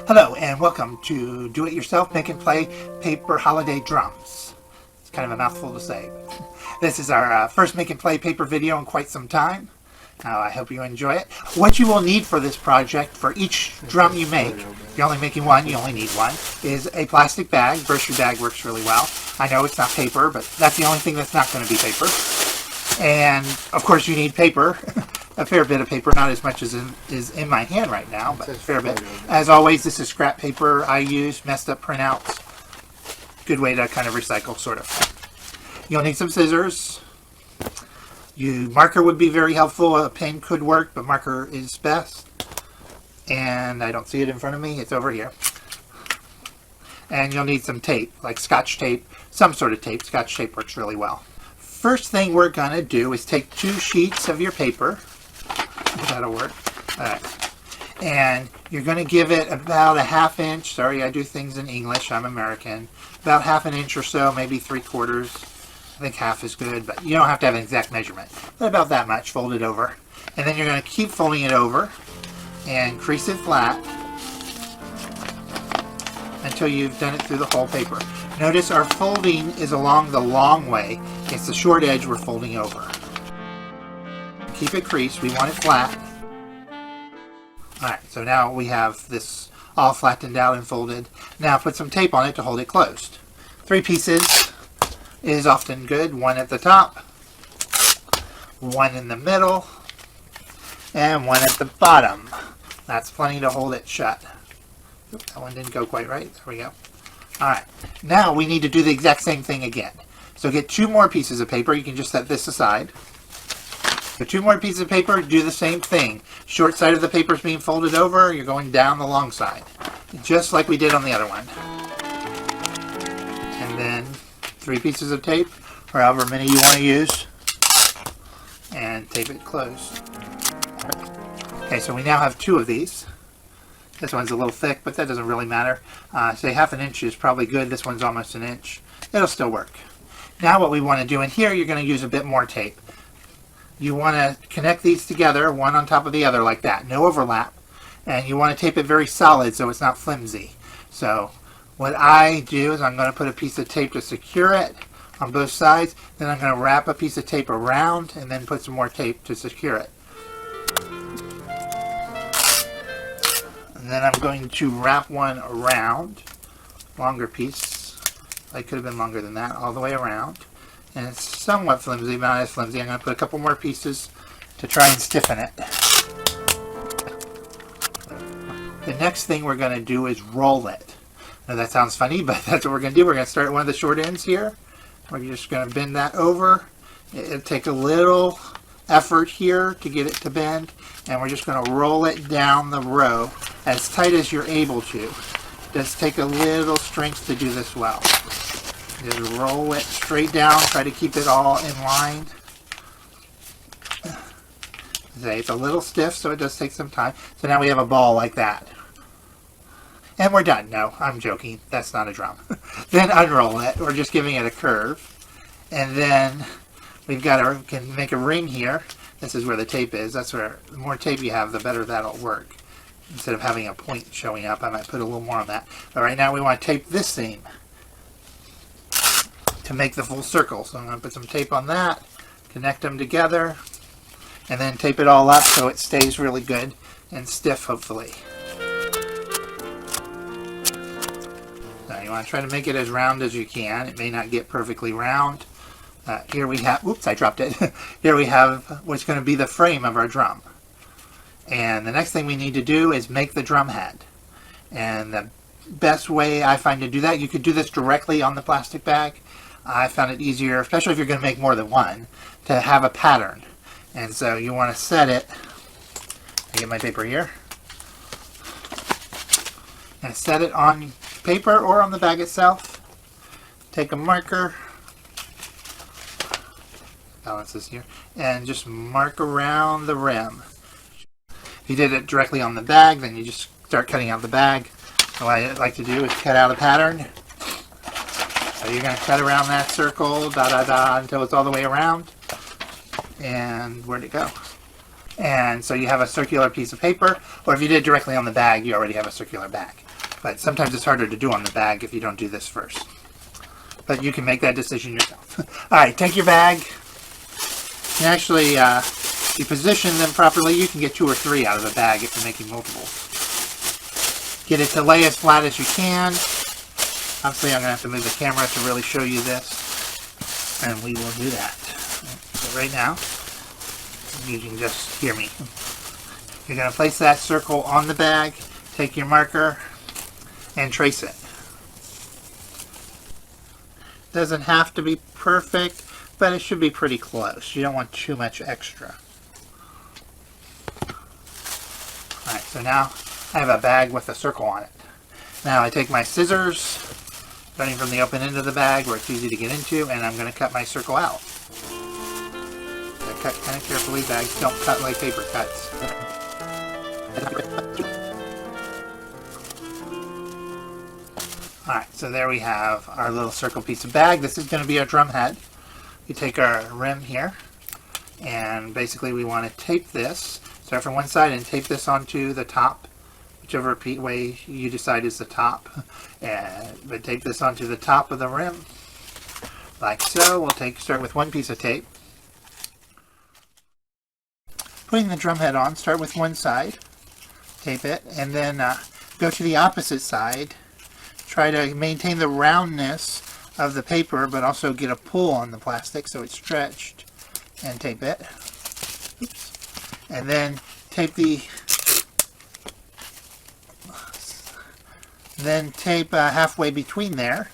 Hello and welcome to Do-It-Yourself Make and Play Paper Holiday Drums. It's kind of a mouthful to say. This is our first Make and Play paper video in quite some time. I hope you enjoy it. What you will need for this project, for each drum you make, if you're only making one, you only need one, is a plastic bag. Grocery bag works really well. I know it's not paper, but that's the only thing that's not going to be paper. And of course you need paper. A fair bit of paper, not as much as is in my hand right now, but a fair bit. As always, this is scrap paper I use, messed up printouts. Good way to kind of recycle, sort of. You'll need some scissors. Marker would be very helpful. A pen could work, but marker is best. And I don't see it in front of me. It's over here. And you'll need some tape, like Scotch tape, some sort of tape. Scotch tape works really well. First thing we're going to do is take 2 sheets of your paper. That'll work. Alright. And you're going to give it about a 1/2 inch. Sorry, I do things in English. I'm American. About 1/2 inch or so, maybe 3/4. I think 1/2 is good, but you don't have to have an exact measurement. But about that much, fold it over. And then you're going to keep folding it over and crease it flat until you've done it through the whole paper. Notice our folding is along the long way. It's the short edge we're folding over. Keep it creased. We want it flat. Alright, so now we have this all flattened out and folded. Now put some tape on it to hold it closed. 3 pieces is often good. 1 at the top, 1 in the middle, and 1 at the bottom. That's plenty to hold it shut. Oops, that one didn't go quite right. There we go. Alright, now we need to do the exact same thing again. So get 2 more pieces of paper. You can just set this aside. So 2 more pieces of paper, do the same thing. Short side of the paper is being folded over, you're going down the long side. Just like we did on the other one. And then 3 pieces of tape, or however many you want to use, and tape it closed. Okay, so we now have 2 of these. This one's a little thick, but that doesn't really matter. Say 1/2 inch is probably good. This one's almost 1 inch. It'll still work. Now what we want to do in here, you're going to use a bit more tape. You want to connect these together, one on top of the other like that. No overlap. And you want to tape it very solid so it's not flimsy. So what I do is I'm going to put a piece of tape to secure it on both sides. Then I'm going to wrap a piece of tape around and then put some more tape to secure it. And then I'm going to wrap one around. Longer piece. It could have been longer than that. All the way around. And it's somewhat flimsy, but not as flimsy. I'm going to put a couple more pieces to try and stiffen it. The next thing we're going to do is roll it. Now that sounds funny, but that's what we're going to do. We're going to start at one of the short ends here. We're just going to bend that over. It'll take a little effort here to get it to bend. And we're just going to roll it down the row as tight as you're able to. It does take a little strength to do this well. Just roll it straight down. Try to keep it all in line. It's a little stiff, so it does take some time. So now we have a ball like that. And we're done. No, I'm joking. That's not a drum. Then unroll it. We're just giving it a curve. And then we can make a ring here. This is where the tape is. That's where the more tape you have, the better that'll work. Instead of having a point showing up, I might put a little more on that. But right now we want to tape this seam to make the full circle. So I'm going to put some tape on that, connect them together, and then tape it all up so it stays really good and stiff, hopefully. Now you want to try to make it as round as you can. It may not get perfectly round. Here we have, oops, I dropped it. Here we have what's going to be the frame of our drum. And the next thing we need to do is make the drum head. And the best way I find to do that, you could do this directly on the plastic bag. I found it easier, especially if you're going to make more than one, to have a pattern. And so you want to set it. I get my paper here. And set it on paper or on the bag itself. Take a marker. Balance this here. And just mark around the rim. If you did it directly on the bag, then you just start cutting out the bag. So what I like to do is cut out a pattern. So you're going to cut around that circle, until it's all the way around. And where'd it go? And so you have a circular piece of paper, or if you did it directly on the bag, you already have a circular bag. But sometimes it's harder to do on the bag if you don't do this first. But you can make that decision yourself. Alright, take your bag. And actually, if you position them properly, you can get 2 or 3 out of a bag if you're making multiples. Get it to lay as flat as you can. Obviously, I'm going to have to move the camera to really show you this. And we will do that. So right now, you can just hear me. You're going to place that circle on the bag, take your marker, and trace it. Doesn't have to be perfect, but it should be pretty close. You don't want too much extra. Alright, so now I have a bag with a circle on it. Now I take my scissors, starting from the open end of the bag where it's easy to get into, and I'm going to cut my circle out. I cut kind of carefully. Bags don't cut like paper cuts. Alright, so there we have our little circle piece of bag. This is going to be our drum head. We take our rim here, and basically we want to tape this. Start from one side and tape this onto the top, whichever way you decide is the top. But tape this onto the top of the rim, like so. We'll start with one piece of tape. Putting the drum head on, start with one side, tape it, and then go to the opposite side. Try to maintain the roundness of the paper, but also get a pull on the plastic so it's stretched, and tape it. Oops. And then tape halfway between there.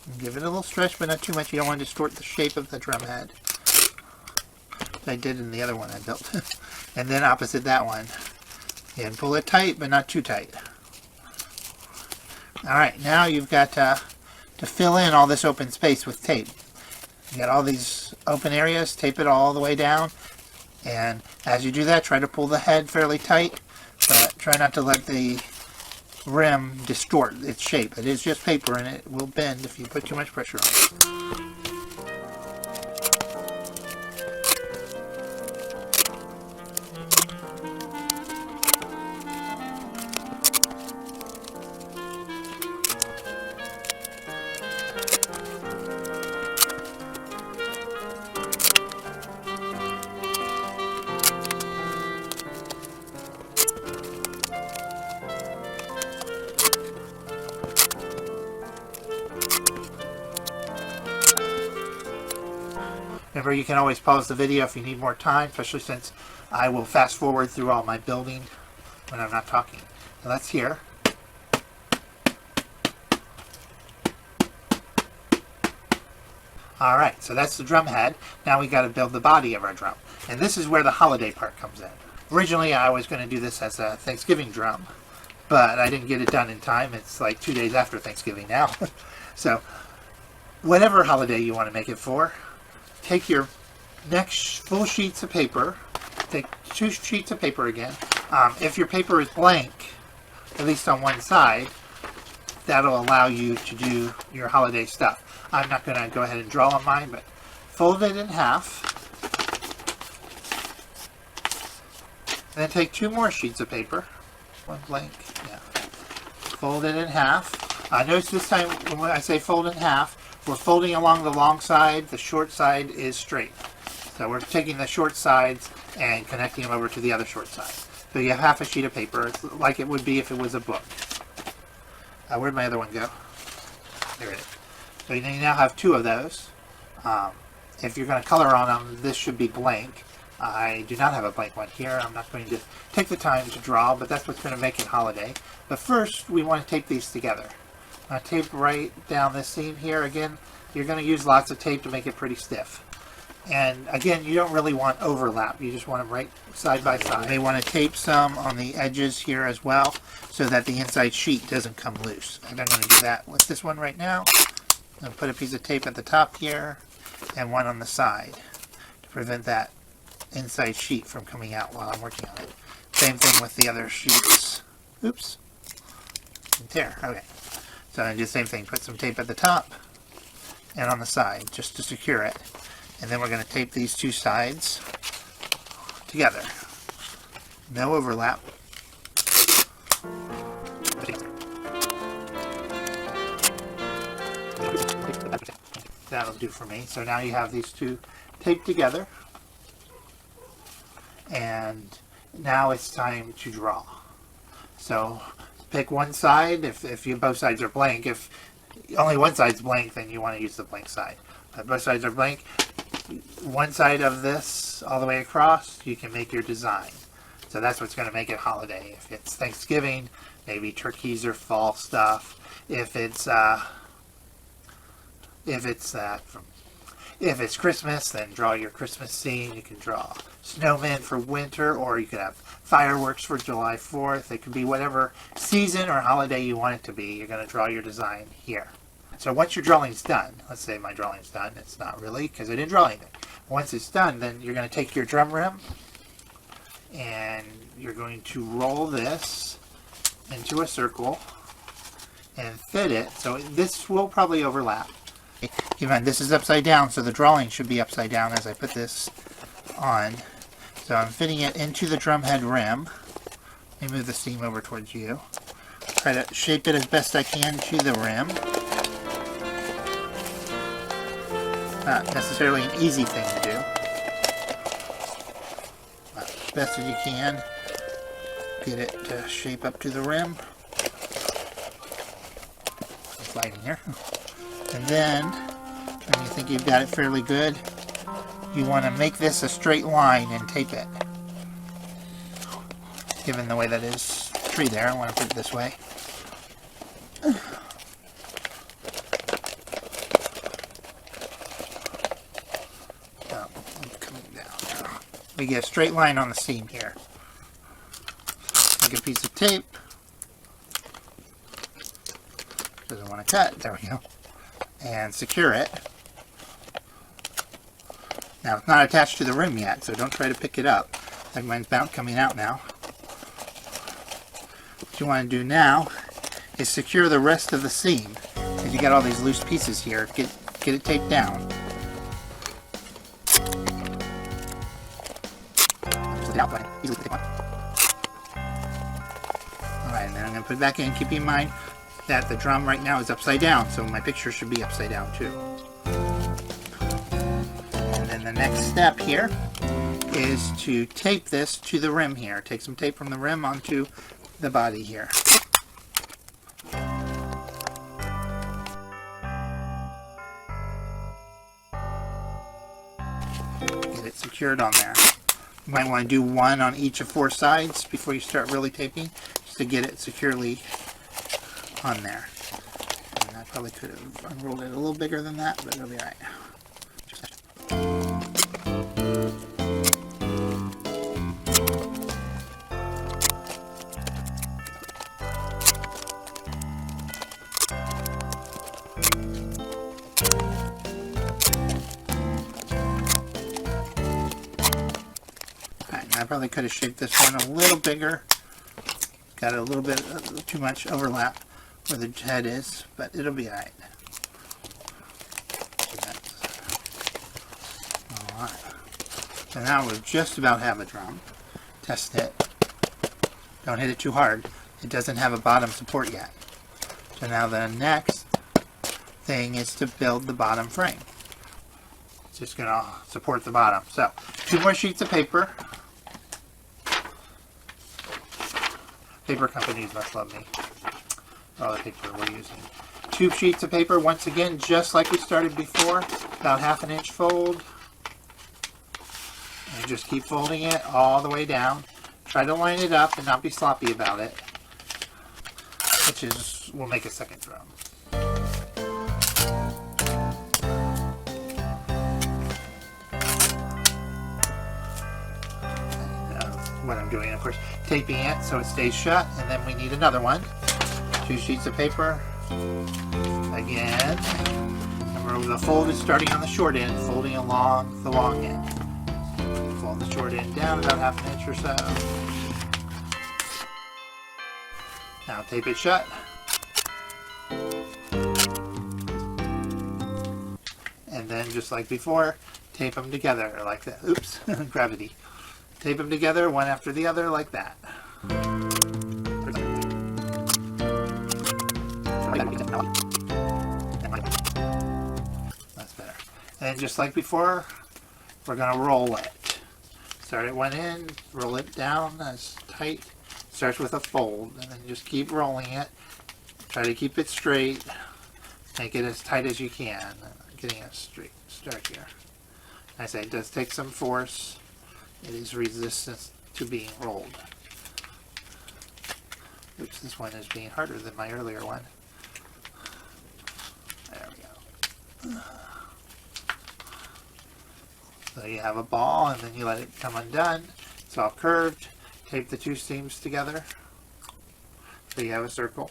And give it a little stretch, but not too much. You don't want to distort the shape of the drum head. I did in the other one I built. And then opposite that one. And pull it tight, but not too tight. Alright, now you've got to fill in all this open space with tape. You got all these open areas, tape it all the way down. And as you do that, try to pull the head fairly tight, but try not to let the rim distort its shape. It is just paper and it will bend if you put too much pressure on it. Remember, you can always pause the video if you need more time, especially since I will fast forward through all my building when I'm not talking. So that's here. Alright, so that's the drum head. Now we got to build the body of our drum. And this is where the holiday part comes in. Originally I was going to do this as a Thanksgiving drum, but I didn't get it done in time. It's like 2 days after Thanksgiving now. So whatever holiday you want to make it for, take your next full sheets of paper, take 2 sheets of paper again. If your paper is blank, at least on one side, that'll allow you to do your holiday stuff. I'm not going to go ahead and draw on mine, but fold it in half. Then take 2 more sheets of paper. One blank, yeah. Fold it in half. Notice this time when I say fold in half, we're folding along the long side, the short side is straight. So we're taking the short sides and connecting them over to the other short side. So you have half a sheet of paper, it's like it would be if it was a book. Where'd my other one go? There it is. So you now have 2 of those. If you're going to color on them, this should be blank. I do not have a blank one here. I'm not going to take the time to draw, but that's what's going to make it holiday. But first, we want to tape these together. Tape right down this seam here. Again, you're going to use lots of tape to make it pretty stiff. And again, you don't really want overlap. You just want them right side by side. You may want to tape some on the edges here as well, so that the inside sheet doesn't come loose. And I'm going to do that with this one right now. I'm going to put a piece of tape at the top here, and one on the side, to prevent that inside sheet from coming out while I'm working on it. Same thing with the other sheets. Oops. There. Okay. So I do the same thing. Put some tape at the top and on the side just to secure it. And then we're going to tape these two sides together. No overlap. That'll do for me. So now you have these two taped together. And now it's time to draw. So pick one side. If both sides are blank, if only one side's blank, then you want to use the blank side. But both sides are blank. One side of this all the way across, you can make your design. So that's what's going to make it holiday. If it's Thanksgiving, maybe turkeys or fall stuff. If it's Christmas, then draw your Christmas scene. You can draw snowmen for winter, or you could have fireworks for July 4th. It could be whatever season or holiday you want it to be. You're going to draw your design here. So once your drawing's done, let's say my drawing's done. It's not really, because I didn't draw anything. Once it's done, then you're going to take your drum rim and you're going to roll this into a circle and fit it. So this will probably overlap. Keep in mind, this is upside down, so the drawing should be upside down as I put this on. So I'm fitting it into the drum head rim. Let me move the seam over towards you. Try to shape it as best I can to the rim. Not necessarily an easy thing to do. But as best as you can, get it to shape up to the rim. It's lighting here. And then, when you think you've got it fairly good, you want to make this a straight line and tape it. Given the way that is tree there, I want to put it this way. Coming down. We get a straight line on the seam here. Take a piece of tape. Doesn't want to cut. There we go. And secure it. Now it's not attached to the rim yet, so don't try to pick it up. Like mine's coming out now. What you want to do now is secure the rest of the seam. If you got all these loose pieces here, get it taped down. Alright, and then I'm going to put it back in. Keep in mind that the drum right now is upside down, so my picture should be upside down too. And then the next step here is to tape this to the rim here. Take some tape from the rim onto the body here. Get it secured on there. You might want to do one on each of 4 sides before you start really taping, just to get it securely on there. And I probably could have unrolled it a little bigger than that, but it'll be alright. I probably could have shaped this one a little bigger. Got a little bit too much overlap where the head is, but it'll be alright. Alright. So now we just about have a drum. Test it. Don't hit it too hard. It doesn't have a bottom support yet. So now the next thing is to build the bottom frame. It's just going to support the bottom. So 2 more sheets of paper. Paper companies must love me. All the paper we're using. 2 sheets of paper, once again, just like we started before. About 1/2 inch fold. And just keep folding it all the way down. Try to line it up and not be sloppy about it. Which is, we'll make a second drum. What I'm doing, of course, taping it so it stays shut, and then we need another one. 2 sheets of paper. Again. Remember, the fold is starting on the short end, folding along the long end. Fold the short end down about 1/2 inch or so. Now tape it shut. And then, just like before, tape them together like that. Oops, gravity. Tape them together one after the other like that. That's better. And just like before, we're going to roll it. Start at one end, roll it down as tight. Starts with a fold, and then just keep rolling it. Try to keep it straight. Make it as tight as you can. Getting it straight. Start here. I say it does take some force. It is resistance to being rolled. Oops, this one is being harder than my earlier one. There we go. So you have a ball, and then you let it come undone. It's all curved. Tape the two seams together. So you have a circle.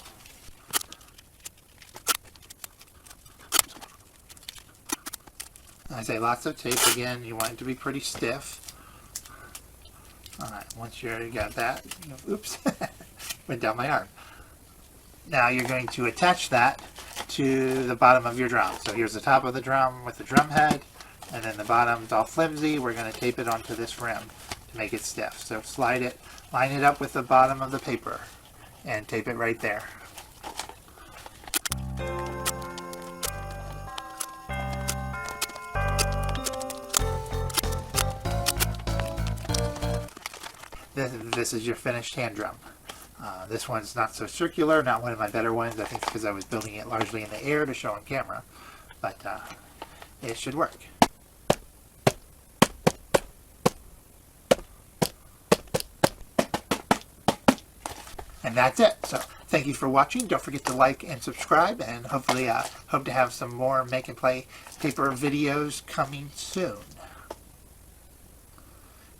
I say lots of tape. Again, you want it to be pretty stiff. Alright, once you got that, oops, went down my arm. Now you're going to attach that to the bottom of your drum. So here's the top of the drum with the drum head, and then the bottom's all flimsy. We're going to tape it onto this rim to make it stiff. So slide it, line it up with the bottom of the paper, and tape it right there. This is your finished hand drum. This one's not so circular, not one of my better ones. I think it's because I was building it largely in the air to show on camera, but it should work. And that's it. So thank you for watching. Don't forget to like and subscribe, and hopefully hope to have some more make and play paper videos coming soon.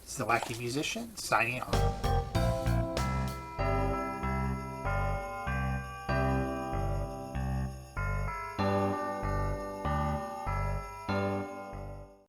It's the Wacky Musician signing off.